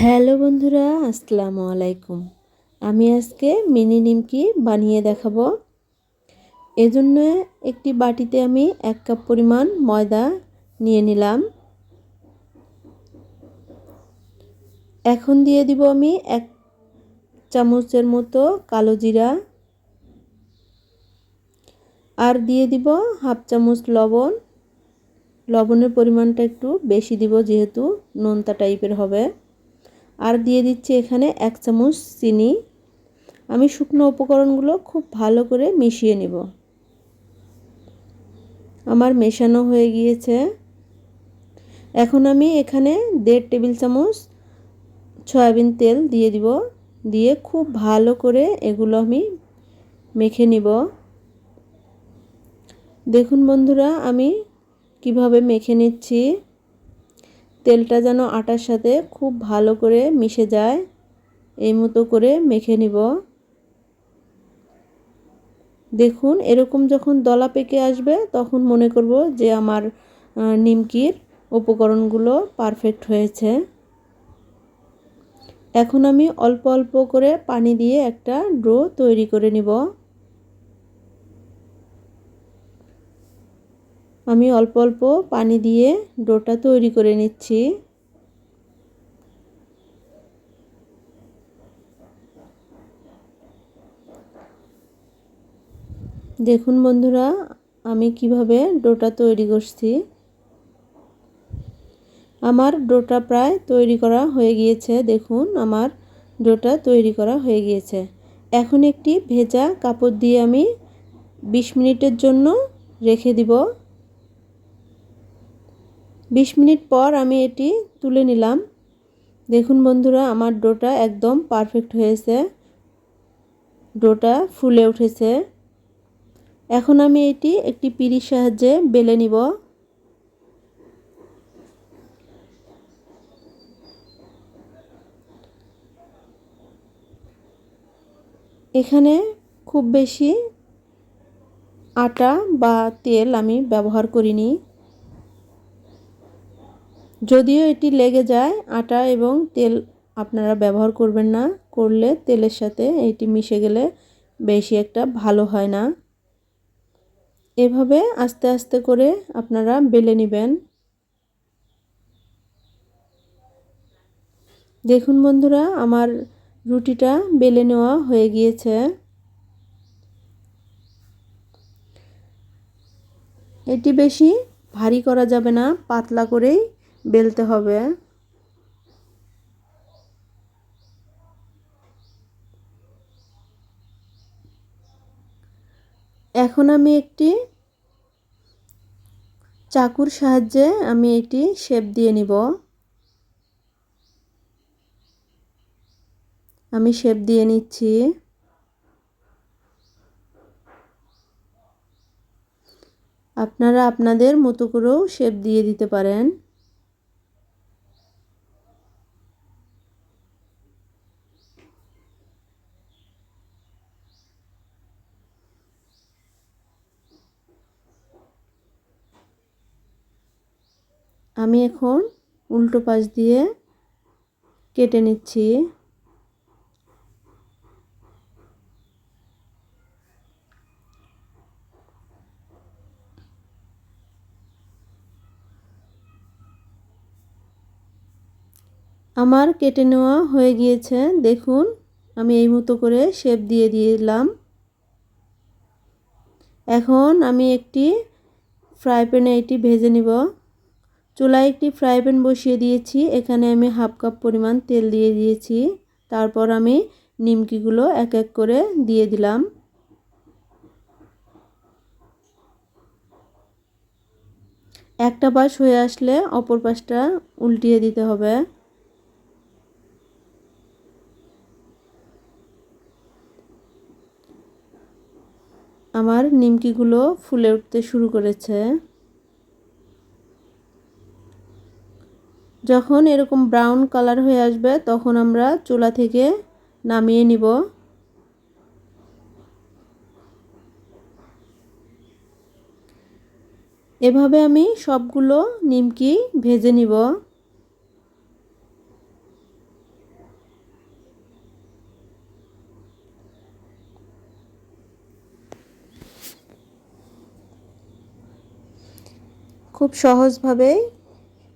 Hello বন্ধুরা, আসসালামু আলাইকুম। আমি আজকে মিনি নিমকি বানিয়ে দেখাবো। এজন্য একটি বাটিতে আমি 1 কাপ পরিমাণ ময়দা নিয়ে নিলাম। এখন দিয়ে দিব আমি 1 চামচের মতো কালো জিরা, আর দিয়ে দিব হাফ চামচ লবণ। লবণের পরিমাণটা একটু বেশি দিব যেহেতু নোনতা টাইপের হবে। আর দিয়ে দিচ্ছি এখানে 1 চামচ চিনি। আমি শুকনো উপকরণগুলো খুব ভালো করে মিশিয়ে নিব। আমার মেশানো হয়ে গিয়েছে। এখন আমি এখানে 1.5 টেবিল চামচ সয়াবিন তেল দিয়ে দিব। দিয়ে খুব ভালো করে এগুলো আমি মেখে নিব। দেখুন বন্ধুরা, আমি কিভাবে মেখে নিচ্ছি। তেলটা যেন আটার সাথে খুব ভালো করে মিশে যায়, এই মতো করে মেখে নিব। দেখুন, এরকম যখন দলা পেকে আসবে তখন মনে করব যে আমার নিমকির উপকরণগুলো পারফেক্ট হয়েছে। এখন আমি অল্প অল্প করে পানি দিয়ে একটা ডো তৈরি করে নিব। আমি অল্প অল্প পানি দিয়ে ডোটা তৈরি করে নিচ্ছি। দেখুন বন্ধুরা, আমি কিভাবে ডোটা তৈরি করছি। আমার ডোটা প্রায় তৈরি করা হয়ে গিয়েছে। দেখুন, আমার ডোটা তৈরি করা হয়ে গিয়েছে। এখন একটি ভেজা কাপড় দিয়ে আমি 20 মিনিটের জন্য রেখে দিব। 20 মিনিট পর আমি এটি তুলে নিলাম। দেখুন বন্ধুরা, আমার ডোটা একদম পারফেক্ট হয়েছে। ডোটা ফুলে উঠেছে। এখন আমি এটি একটি পিঁড়ির সাহায্যে বেলে নিব। এখানে খুব বেশি আটা বা তেল আমি ব্যবহার করিনি। যদিও এটি লেগে যায়, আটা এবং তেল আপনারা ব্যবহার করবেন না। করলে তেলের সাথে এটি মিশে গেলে বেশি একটা ভালো হয় না। এভাবে আস্তে আস্তে করে আপনারা বেলে নেবেন। দেখুন বন্ধুরা, আমার রুটিটা বেলে নেওয়া হয়ে গিয়েছে। এটি বেশি ভারী করা যাবে না, পাতলা করেই বেলতে হবে। এখন আমি একটি চাকুর সাহায্যে আমি এটি শেপ দিয়ে নিব। আমি শেপ দিয়ে নিচ্ছি। আপনারা আপনাদের মতো করেও শেপ দিয়ে দিতে পারেন। আমি এখন উল্টো পাশ দিয়ে কেটে নিচ্ছি। আমার কেটে নেওয়া হয়ে গিয়েছে। দেখুন, আমি এই মতো করে শেপ দিয়ে দিলাম। এখন আমি একটি ফ্রাই প্যানে এটি ভেজে নিব। চুলায় একটি ফ্রাই প্যান বসিয়ে দিয়েছি। এখানে আমি হাফ কাপ পরিমাণ তেল দিয়ে দিয়েছি। তারপর আমি নিমকিগুলো এক এক করে দিয়ে দিলাম। একটা পাশ হয়ে আসলে অপর পাশটা উল্টিয়ে দিতে হবে। আমার নিমকিগুলো ফুলে উঠতে শুরু করেছে। যখন এরকম ব্রাউন কালার হয়ে আসবে তখন আমরা চুলা থেকে নামিয়ে নিব। এভাবে আমি সবগুলো নিমকি ভেজে নিব। খুব সহজভাবেই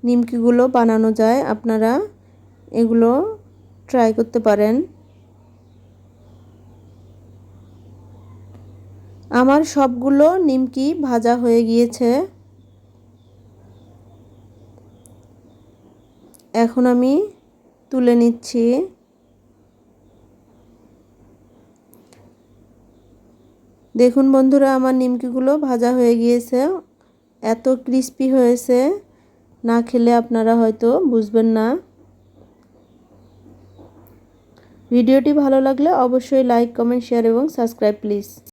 নিমকিগুলো বানানো যায়, আপনারা এগুলো ট্রাই করতে পারেন। আমার সবগুলো নিমকি ভাজা হয়ে গিয়েছে। এখন আমি তুলে নিচ্ছি। দেখুন বন্ধুরা, আমার নিমকিগুলো ভাজা হয়ে গিয়েছে। এত ক্রিস্পি হয়েছে, না খেলে আপনারা হয়তো বুঝবেন না। ভিডিওটি ভালো লাগলে অবশ্যই লাইক, কমেন্ট, শেয়ার এবং সাবস্ক্রাইব প্লিজ।